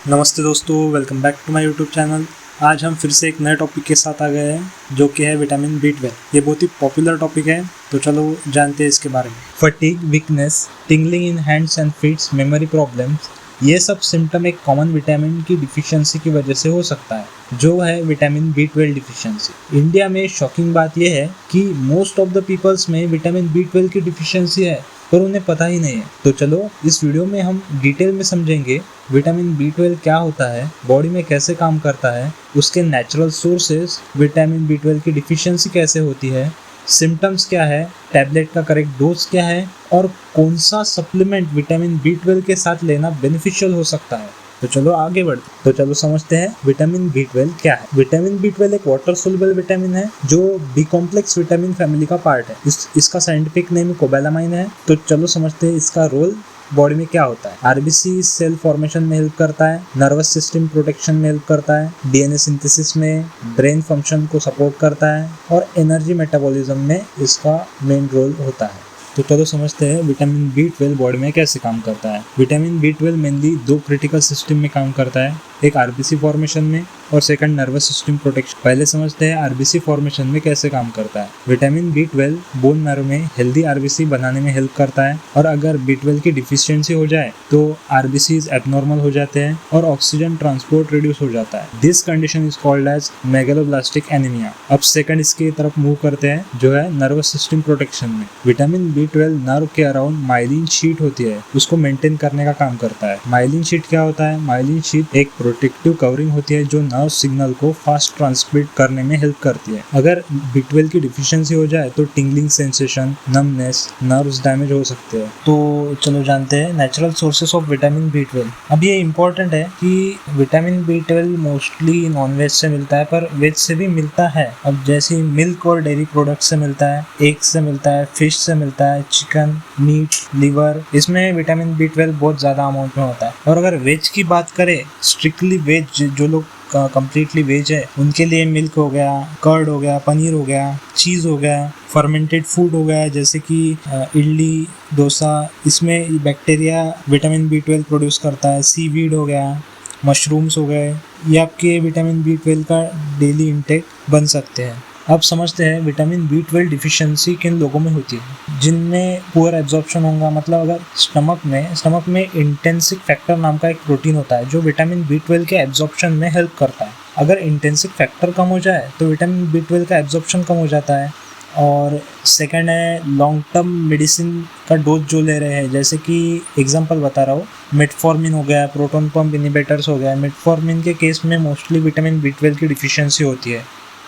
नमस्ते दोस्तों, welcome back to my YouTube channel. आज हम फिर से एक नए टॉपिक के साथ आ गए हैं जो कि है विटामिन B12। ये बहुत ही पॉपुलर टॉपिक है, तो चलो जानते हैं इसके बारे में। Fatigue, weakness, tingling in hands and feets, memory problems, ये सब सिम्टम एक कॉमन विटामिन की डिफिशियंसी की वजह से हो सकता है, जो है विटामिन B12 डिफिशियंसी। इंडिया में शॉकिंग बात यह है कि मोस्ट ऑफ द पीपल्स में विटामिन B12 की डिफिशियंसी है पर उन्हें पता ही नहीं है। तो चलो इस वीडियो में हम डिटेल में समझेंगे विटामिन B12 क्या होता है, बॉडी में कैसे काम करता है, उसके नेचुरल सोर्सेज, विटामिन B12 की डिफिशियंसी कैसे होती है, सिम्टम्स क्या है, टैबलेट का करेक्ट डोज क्या है और कौन सा सप्लीमेंट विटामिन B12 के साथ लेना बेनिफिशियल हो सकता है। तो चलो आगे बढ़ते। तो चलो समझते हैं विटामिन B12 क्या है। विटामिन B12 एक वाटर सोल्युबल विटामिन है जो बी कॉम्प्लेक्स विटामिन फैमिली का पार्ट है। इसका साइंटिफिक नेम कोबालामाइन है। तो चलो समझते हैं इसका रोल बॉडी में क्या होता है। आरबीसी सेल फॉर्मेशन में हेल्प करता है, नर्वस सिस्टम प्रोटेक्शन में हेल्प करता है, डीएनए सिंथेसिस में, ब्रेन फंक्शन को सपोर्ट करता है और एनर्जी मेटाबॉलिज्म में इसका मेन रोल होता है। तो चलो समझते हैं विटामिन B12 बॉडी में कैसे काम करता है। विटामिन B12 मेनली दो क्रिटिकल सिस्टम में काम करता है, एक आरबीसी फॉर्मेशन में और सेकंड नर्वस सिस्टम प्रोटेक्शन। पहले समझते हैं आरबीसी फॉर्मेशन में कैसे काम करता है। विटामिन B12 बोन नर्व में हेल्दी आरबीसी बनाने में हेल्प करता है और अगर B12 की डिफिशियंसी हो जाए तो आरबीसीज एबनॉर्मल हो जाते हैं और ऑक्सीजन ट्रांसपोर्ट रिड्यूस हो जाता है। This condition is called as megaloblastic anaemia. अब सेकंड इसकी तरफ मूव करते हैं जो है नर्वस सिस्टम प्रोटेक्शन में। विटामिन B12 नर्व के अराउंड माइलिन शीट होती है, उसको मेंटेन करने का काम करता है। माइलिन शीट क्या होता है? माइलिन शीट एक प्रोटेक्टिव कवरिंग होती है जो नर्व सिग्नल को फास्ट ट्रांसमिट करने में हेल्प करती है। अगर B12 की डिफिशियंसी हो जाए तो tingling sensation, numbness, nerves damage हो सकते हैं। तो चलो जानते हैं natural sources of vitamin B12। अब ये इम्पोर्टेंट है कि विटामिन B12 मोस्टली नॉनवेज से मिलता है पर वेज से भी मिलता है। अब जैसे मिल्क और डेयरी प्रोडक्ट से मिलता है, एग से मिलता है, फिश से मिलता है, चिकन, मीट, लिवर, इसमें विटामिन B12 बहुत ज़्यादा अमाउंट में होता है। और अगर वेज की बात करें, स्ट्रिक्टली वेज, जो लोग कंप्लीटली वेज है उनके लिए मिल्क हो गया, कर्ड हो गया, पनीर हो गया, चीज़ हो गया, फर्मेंटेड फूड हो गया जैसे कि इडली, डोसा, इसमें बैक्टीरिया विटामिन B12 प्रोड्यूस करता है। सीवीड हो गया, मशरूम्स हो गए, ये आपके विटामिन B12 का डेली इंटेक बन सकते हैं। अब समझते हैं विटामिन B12 डिफिशियंसी किन लोगों में होती है। जिनमें पुअर एब्जॉर्प्शन होगा, मतलब अगर स्टमक में इंटेंसिक फैक्टर नाम का एक प्रोटीन होता है जो विटामिन B12 के एब्जॉर्प्शन में हेल्प करता है। अगर इंटेंसिक फैक्टर कम हो जाए तो विटामिन B12 का एब्जॉर्प्शन कम हो जाता है। और सेकंड है लॉन्ग टर्म मेडिसिन का डोज जो ले रहे हैं, जैसे कि एग्जांपल बता रहा हूँ, मेटफॉर्मिन हो गया, प्रोटॉन पंप इनहिबिटर्स हो गया। मेटफॉर्मिन के केस में मोस्टली विटामिन B12 की डिफिशियंसी होती है,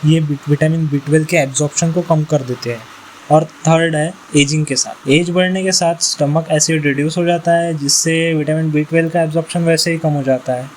ये विटामिन B12 के एब्जॉर्प्शन को कम कर देते हैं। और थर्ड है एजिंग के साथ, एज बढ़ने के साथ स्टमक एसिड रिड्यूस हो जाता है जिससे विटामिन B12 का एब्जॉर्प्शन वैसे ही कम हो जाता है।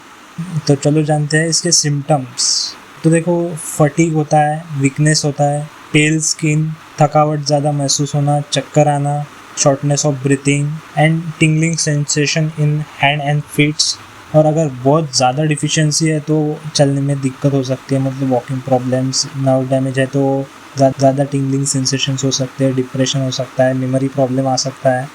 तो चलो जानते हैं इसके सिम्टम्स। तो देखो, फटीग होता है, वीकनेस होता है, पेल स्किन, थकावट ज़्यादा महसूस होना, चक्कर आना, shortness of breathing and tingling sensation in hand and feets. और अगर बहुत ज़्यादा डिफिशियंसी है तो चलने में दिक्कत हो सकती है, मतलब वॉकिंग प्रॉब्लम्स, नर्व डैमेज है तो ज़्यादा टिंगलिंग सेंसेशंस हो सकते हैं, डिप्रेशन हो सकता है, मेमोरी प्रॉब्लम आ सकता है।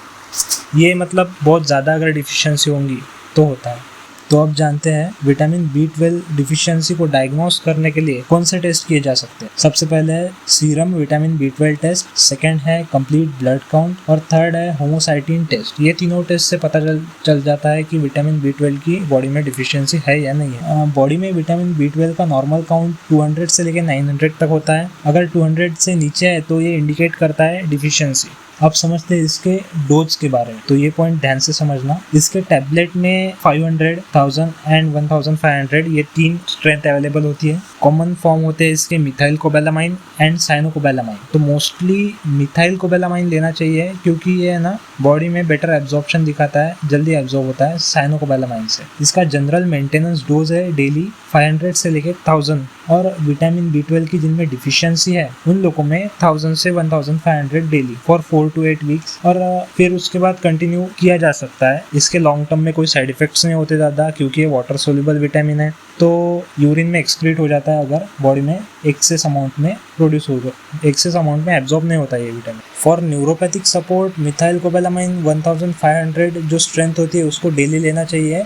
ये मतलब बहुत ज़्यादा अगर डिफिशियंसी होंगी तो होता है। तो अब जानते हैं विटामिन B12 डिफिशियंसी को डायग्नोस करने के लिए कौन से टेस्ट किए जा सकते हैं। सबसे पहले है serum vitamin B12 test, second है कंप्लीट ब्लड काउंट और थर्ड है होमोसाइटिन टेस्ट। ये तीनों टेस्ट से पता चल जाता है कि विटामिन B12 की बॉडी में डिफिशियंसी है या नहीं है। बॉडी में विटामिन B12 का नॉर्मल काउंट 200 से लेकर 900 तक होता है। अगर 200 से नीचे है तो ये इंडिकेट करता है डिफिशियंसी। अब समझते हैं इसके डोज के बारे में। तो ये पॉइंट ध्यान से समझना, इसके टैबलेट में 500, 1000 एंड 1500 ये तीन स्ट्रेंथ अवेलेबल होती है। कॉमन फॉर्म होते हैं इसके मिथाइल कोबालामाइन एंड साइनोकोबालामाइन। तो मोस्टली मिथाइल कोबालामाइन लेना चाहिए क्योंकि ये है ना बॉडी में बेटर एब्जॉर्प्शन दिखाता है, जल्दी एब्जॉर्ब होता है साइनोकोबालामाइन से। इसका जनरल मेंटेनेंस डोज है डेली 500 से लेकर 1000 और विटामिन B12 की जिनमें डिफिशियंसी है उन लोगों में 1000 से 1500 डेली फॉर 4 to 8 वीक्स। और फिर उसके बाद कंटिन्यू किया जा सकता है। इसके लॉन्ग टर्म में कोई साइड इफेक्ट्स नहीं होते ज़्यादा क्योंकि ये वाटर सोल्यूबल विटामिन है, तो यूरिन में एक्सक्रीट हो जाता है अगर बॉडी में एक्सेस अमाउंट में प्रोड्यूस होगा, एक्सेस अमाउंट में एब्जॉर्ब नहीं होता ये vitamin. For neuropathic support methyl cobalamin 1500 जो स्ट्रेंथ होती है उसको डेली लेना चाहिए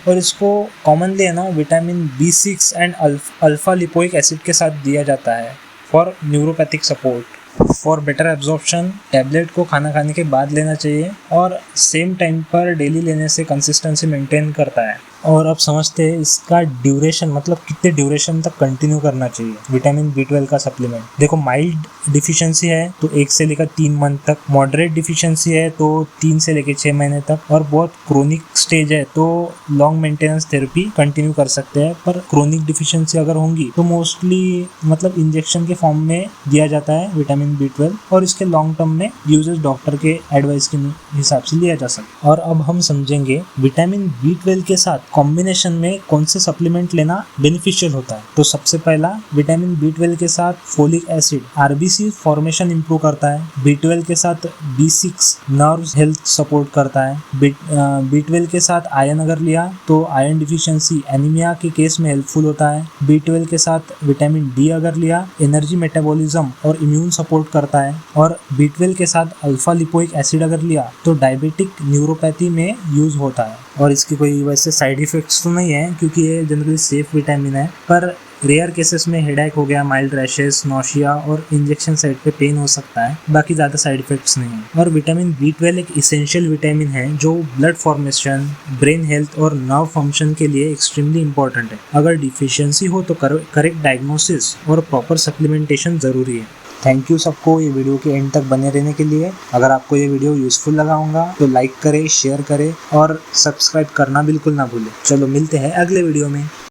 और इसको कॉमनली है ना vitamin B6 and alpha lipoic acid के साथ दिया जाता है for neuropathic support. For better absorption tablet को खाना खाने के बाद लेना चाहिए और सेम टाइम पर डेली लेने से कंसिस्टेंसी मेंटेन करता है। और अब समझते हैं इसका ड्यूरेशन, मतलब कितने ड्यूरेशन तक कंटिन्यू करना चाहिए विटामिन B12 का सप्लीमेंट। देखो माइल्ड डिफिशियंसी है तो 1 से लेकर 3 मंथ तक, मॉडरेट डिफिशियंसी है तो 3 से लेकर 6 महीने तक, और बहुत क्रोनिक स्टेज है तो लॉन्ग मेंटेनेंस थेरेपी कंटिन्यू कर सकते हैं। पर क्रोनिक डिफिशियंसी अगर होंगी तो मोस्टली मतलब इंजेक्शन के फॉर्म में दिया जाता है विटामिन B12 और इसके लॉन्ग टर्म में यूजेस डॉक्टर के एडवाइस के हिसाब से लिया जा सकता है। और अब हम समझेंगे विटामिन B12 के साथ कॉम्बिनेशन में कौन से सप्लीमेंट लेना बेनिफिशियल होता है। तो सबसे पहला विटामिन B12 के साथ folic acid RBC formation improve करता है। B12 के साथ B6 नर्व्स हेल्थ सपोर्ट करता है। B12 के साथ आयरन अगर लिया तो आयरन डिफिशियंसी एनीमिया के केस में हेल्पफुल होता है। B12 के साथ विटामिन D अगर लिया एनर्जी मेटाबॉलिज्म और इम्यून सपोर्ट करता है। और B12 के साथ अल्फा लिपोइक एसिड अगर लिया तो डायबिटिक न्यूरोपैथी में यूज होता है। और इसकी कोई वैसे साइड इफेक्ट्स तो नहीं है क्योंकि ये जनरली सेफ विटामिन है, पर रेयर केसेस में हेडेक हो गया, माइल्ड रैशेस, नौशिया और इंजेक्शन साइट पे पेन हो सकता है, बाकी ज़्यादा साइड इफेक्ट्स नहीं है। और विटामिन B12 एक इसेंशियल विटामिन है जो ब्लड फॉर्मेशन, ब्रेन हेल्थ और नर्व फंक्शन के लिए एक्सट्रीमली इंपॉर्टेंट है। अगर डिफिशियंसी हो तो करेक्ट डायग्नोसिस और प्रॉपर सप्लीमेंटेशन ज़रूरी है। थैंक यू सबको ये वीडियो के एंड तक बने रहने के लिए। अगर आपको ये वीडियो यूजफुल लगा होगा तो लाइक करें, शेयर करें और सब्सक्राइब करना बिल्कुल ना भूलें। चलो मिलते हैं अगले वीडियो में।